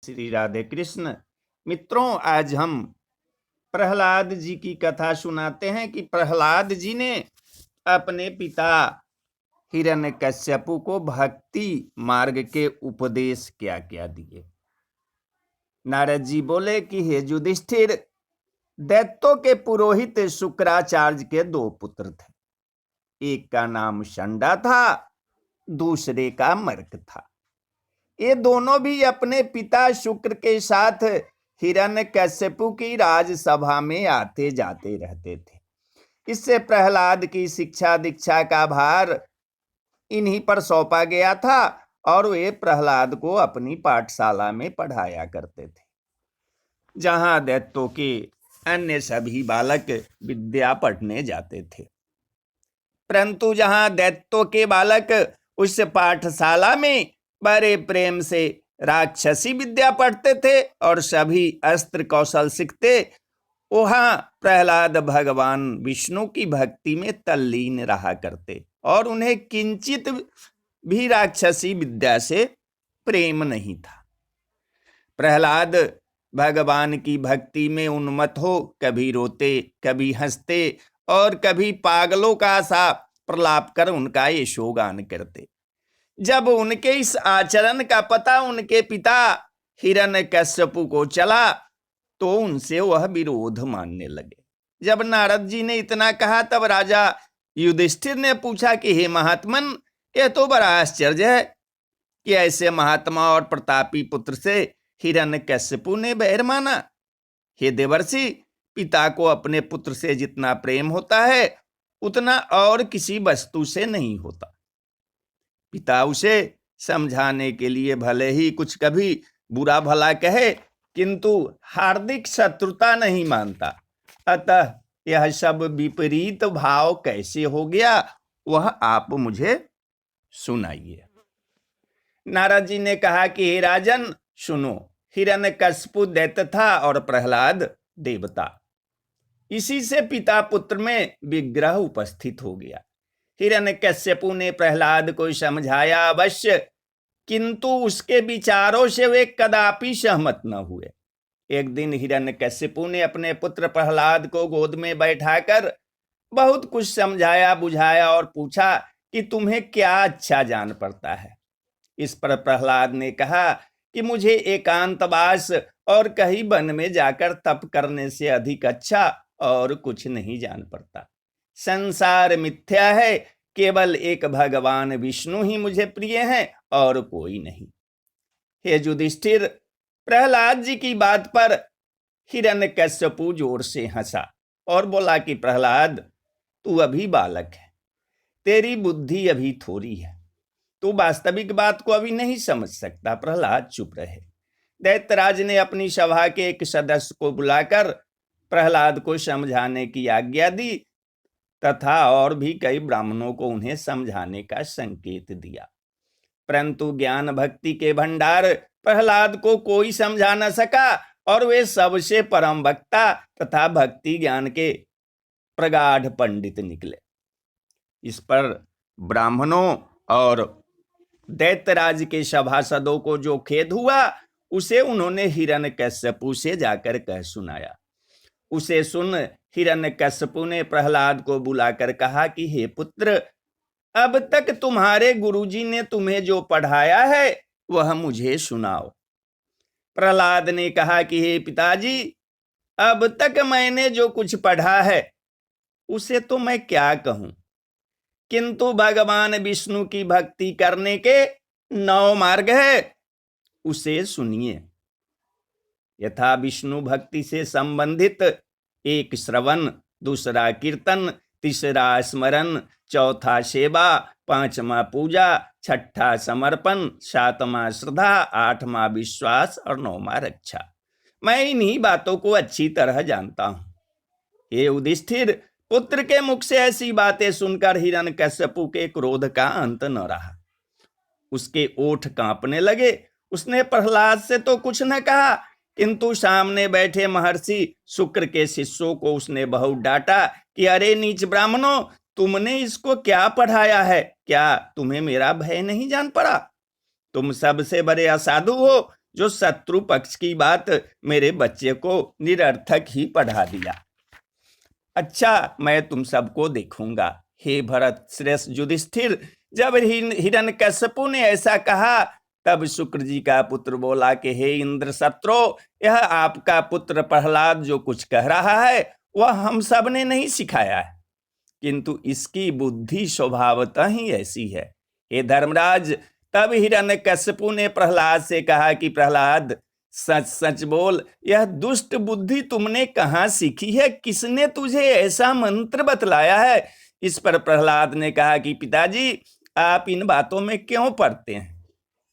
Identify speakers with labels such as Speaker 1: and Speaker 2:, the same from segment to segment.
Speaker 1: श्री राधे कृष्ण। मित्रों, आज हम प्रहलाद जी की कथा सुनाते हैं कि प्रहलाद जी ने अपने पिता हिरण्यकश्यपु को भक्ति मार्ग के उपदेश क्या क्या दिए। नारद जी बोले कि हे युधिष्ठिर, दैत्यों के पुरोहित शुक्राचार्य के दो पुत्र थे। एक का नाम शंडा था, दूसरे का मर्क था। ये दोनों भी अपने पिता शुक्र के साथ हिरण्यकश्यपु की राजसभा में आते जाते रहते थे। इससे प्रहलाद की शिक्षा दीक्षा का भार इन्हीं पर सौंपा गया था और वे प्रहलाद को अपनी पाठशाला में पढ़ाया करते थे, जहां दैत्यों के अन्य सभी बालक विद्या पढ़ने जाते थे। परंतु जहां दैत्यों के बालक उस पाठशाला में बड़े प्रेम से राक्षसी विद्या पढ़ते थे और सभी अस्त्र कौशल सीखते, वहां प्रहलाद भगवान विष्णु की भक्ति में तल्लीन रहा करते और उन्हें किंचित भी राक्षसी विद्या से प्रेम नहीं था। प्रहलाद भगवान की भक्ति में उन्मत्त हो कभी रोते, कभी हंसते और कभी पागलों का सा प्रलाप कर उनका यशोगान करते। जब उनके इस आचरण का पता उनके पिता हिरण्यकश्यपु को चला तो उनसे वह विरोध मानने लगे। जब नारद जी ने इतना कहा तब राजा युधिष्ठिर ने पूछा कि हे महात्मन, यह तो बड़ा आश्चर्य है कि ऐसे महात्मा और प्रतापी पुत्र से हिरण्यकश्यपु ने बैर माना। हे देवर्षि, पिता को अपने पुत्र से जितना प्रेम होता है उतना और किसी वस्तु से नहीं होता। पिता उसे समझाने के लिए भले ही कुछ कभी बुरा भला कहे, किंतु हार्दिक शत्रुता नहीं मानता। अतः यह सब विपरीत भाव कैसे हो गया, वह आप मुझे सुनाइए। नारद जी ने कहा कि हे राजन, सुनो। हिरण्यकश्यपु दैत्य था और प्रहलाद देवता। इसी से पिता पुत्र में विग्रह उपस्थित हो गया। हिरण्यकश्यपु ने प्रहलाद को समझाया अवश्य, किंतु उसके विचारों से वे कदापि सहमत न हुए। एक दिन हिरण्यकश्यपु ने अपने पुत्र प्रहलाद को गोद में बैठाकर बहुत कुछ समझाया बुझाया और पूछा कि तुम्हें क्या अच्छा जान पड़ता है। इस पर प्रहलाद ने कहा कि मुझे एकांतवास और कहीं वन में जाकर तप करने से अधिक अच्छा और कुछ नहीं जान पड़ता। संसार मिथ्या है, केवल एक भगवान विष्णु ही मुझे प्रिय है और कोई नहीं। हे युधिष्ठिर, प्रहलाद जी की बात पर हिरण्यकश्यपु जोर से हंसा और बोला कि प्रहलाद, तू अभी बालक है, तेरी बुद्धि अभी थोड़ी है, तू वास्तविक बात को अभी नहीं समझ सकता। प्रहलाद चुप रहे। दैत्यराज ने अपनी सभा के एक सदस्य को बुलाकर प्रहलाद को समझाने की आज्ञा दी तथा और भी कई ब्राह्मणों को उन्हें समझाने का संकेत दिया। परंतु ज्ञान भक्ति के भंडार प्रहलाद को कोई समझा न सका और वे सबसे परम वक्ता तथा भक्ति ज्ञान के प्रगाढ़ पंडित निकले। इस पर ब्राह्मणों और दैत्यराज के सभासदों को जो खेद हुआ उसे उन्होंने हिरण्यकश्यपु से जाकर कह सुनाया। उसे सुन हिरण्यकश्यपु ने प्रहलाद को बुलाकर कहा कि हे पुत्र, अब तक तुम्हारे गुरुजी ने तुम्हें जो पढ़ाया है वह मुझे सुनाओ। प्रहलाद ने कहा कि हे पिताजी, अब तक मैंने जो कुछ पढ़ा है उसे तो मैं क्या कहूं, किंतु भगवान विष्णु की भक्ति करने के 9 मार्ग है, उसे सुनिए। यथा विष्णु भक्ति से संबंधित 1 श्रवण, दूसरा कीर्तन, तीसरा स्मरण, चौथा सेवा, 5वां पूजा, 6ठा समर्पण, 7वां श्रद्धा, 8वां विश्वास और 9वां रक्षा। मैं इन्हीं बातों को अच्छी तरह जानता हूं। ये युधिष्ठिर, पुत्र के मुख से ऐसी बातें सुनकर हिरण्यकश्यपु के क्रोध का अंत न रहा। उसके ओठ कांपने लगे। उसने प्रहलाद से तो कुछ न कहा, किंतु सामने बैठे महर्षि शुक्र के शिष्यों को उसने बहुत डांटा कि अरे नीच ब्राह्मणों, तुमने इसको क्या पढ़ाया है? क्या तुम्हें मेरा भय नहीं जान पड़ा? तुम सबसे बड़े असाधु हो जो शत्रु पक्ष की बात मेरे बच्चे को निरर्थक ही पढ़ा दिया। अच्छा, मैं तुम सबको देखूंगा। हे भरत श्रेष्ठ युधिष्ठिर, जब हिरण्यकश्यपु ने ऐसा कहा तब शुक्र जी का पुत्र बोला कि हे इंद्र शत्रु, यह आपका पुत्र प्रहलाद जो कुछ कह रहा है वह हम सब ने नहीं सिखाया है, किंतु इसकी बुद्धि स्वभावतः ही ऐसी है। हे धर्मराज, तब हिरण्यकश्यपु ने प्रहलाद से कहा कि प्रहलाद, सच सच बोल, यह दुष्ट बुद्धि तुमने कहाँ सीखी है? किसने तुझे ऐसा मंत्र बतलाया है? इस पर प्रहलाद ने कहा कि पिताजी, आप इन बातों में क्यों पड़ते हैं?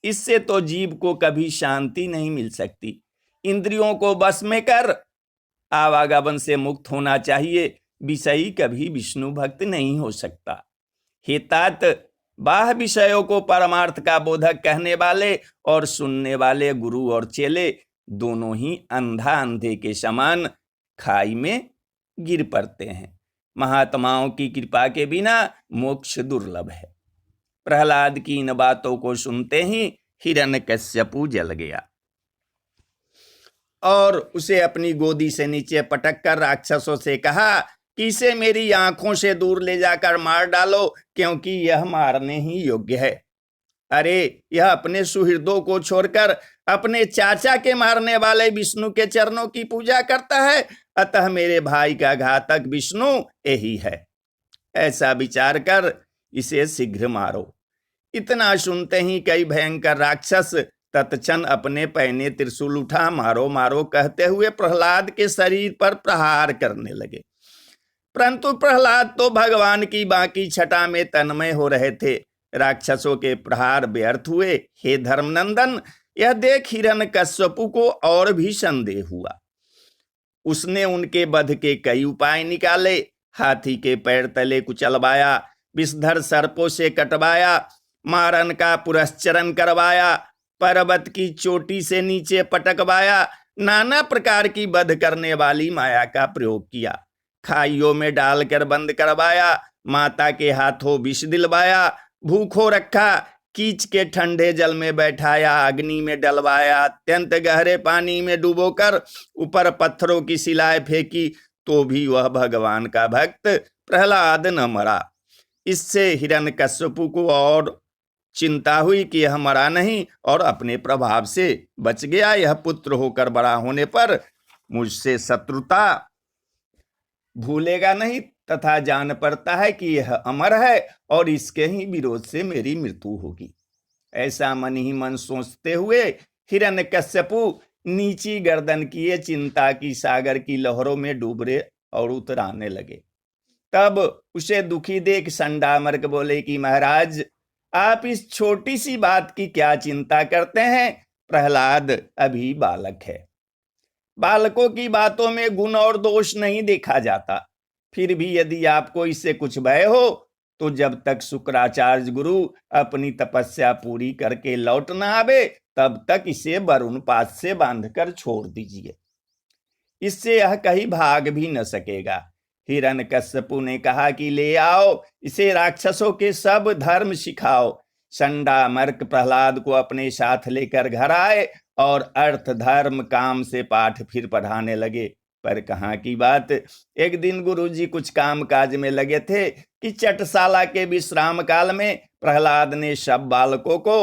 Speaker 1: इससे तो जीव को कभी शांति नहीं मिल सकती। इंद्रियों को बस में कर आवागमन से मुक्त होना चाहिए। विषयी कभी विष्णु भक्त नहीं हो सकता। हे तात, बाह्य विषयों को परमार्थ का बोधक कहने वाले और सुनने वाले गुरु और चेले दोनों ही अंधा अंधे के समान खाई में गिर पड़ते हैं। महात्माओं की कृपा के बिना मोक्ष दुर्लभ है। प्रहलाद की इन बातों को सुनते ही हिरण्यकश्यपु जल गया और उसे अपनी गोदी से नीचे पटक कर राक्षसों से कहा कि इसे मेरी आंखों से दूर ले जाकर मार डालो, क्योंकि यह मारने ही योग्य है। अरे, यह अपने सुहृदों को छोड़कर अपने चाचा के मारने वाले विष्णु के चरणों की पूजा करता है, अतः मेरे भाई का घातक विष्णु यही है। ऐसा विचार कर इसे शीघ्र मारो। इतना सुनते ही कई भयंकर राक्षस तत्क्षण अपने पहने त्रिशूल उठा मारो मारो कहते हुए प्रहलाद के शरीर पर प्रहार करने लगे। परंतु प्रहलाद तो भगवान की बाकी छटा में तन्मय हो रहे थे। राक्षसों के प्रहार व्यर्थ हुए। हे धर्मनंदन, यह देख हिरण्यकश्यपु को और भी संदेह हुआ। उसने उनके वध के कई उपाय निकाले। हाथी के पैर तले कुचलवाया, विषधर सर्पों से कटवाया, मारन का पुरस्चरण करवाया, पर्वत की चोटी से नीचे पटकवाया, नाना प्रकार की वध करने वाली माया का प्रयोग किया। खाइयों में डालकर बंद करवाया, माता के हाथों विष दिलवाया, भूखों रखा, कीच के ठंडे जल में बैठाया, अग्नि में डलवाया, अत्यंत गहरे पानी में डुबोकर ऊपर पत्थरों की शिलाएं फेंकी, तो भी वह भगवान का भक्त प्रहलाद न मरा। इससे हिरण्यकश्यपु को और चिंता हुई कि यह मरा नहीं और अपने प्रभाव से बच गया। यह पुत्र होकर बड़ा होने पर मुझसे शत्रुता भूलेगा नहीं, तथा जान पड़ता है कि यह अमर है और इसके ही विरोध से मेरी मृत्यु होगी। ऐसा मन ही मन सोचते हुए हिरण्यकश्यपु नीची गर्दन किए चिंता की सागर की लहरों में डूबरे और उतराने लगे। तब उसे दुखी देख संडामर्क बोले कि महाराज, आप इस छोटी सी बात की क्या चिंता करते हैं? प्रहलाद अभी बालक है। बालकों की बातों में गुण और दोष नहीं देखा जाता। फिर भी यदि आपको इससे कुछ भय हो तो जब तक शुक्राचार्य गुरु अपनी तपस्या पूरी करके लौट न आवे तब तक इसे वरुण पाद से बांधकर छोड़ दीजिए। इससे यह कहीं भाग भी न सकेगा। हिरण्यकश्यपु ने कहा कि ले आओ, इसे राक्षसों के सब धर्म सिखाओ। संडामर्क प्रहलाद को अपने साथ लेकर घर आए और अर्थ धर्म काम से पाठ फिर पढ़ाने लगे। पर कहाँ की बात, एक दिन गुरुजी कुछ काम काज में लगे थे कि चटशाला के विश्राम काल में प्रहलाद ने सब बालकों को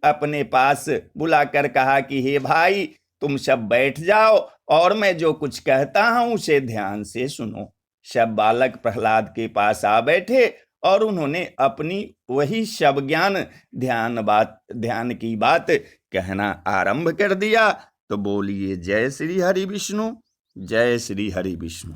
Speaker 1: अपने पास बुलाकर कहा कि हे भाई, तुम सब बैठ जाओ और मैं जो कुछ कहता हूं उसे ध्यान से सुनो। सब बालक प्रहलाद के पास आ बैठे और उन्होंने अपनी वही सब ज्ञान ध्यान की बात कहना आरंभ कर दिया। तो बोलिए जय श्री हरि विष्णु, जय श्री हरि विष्णु।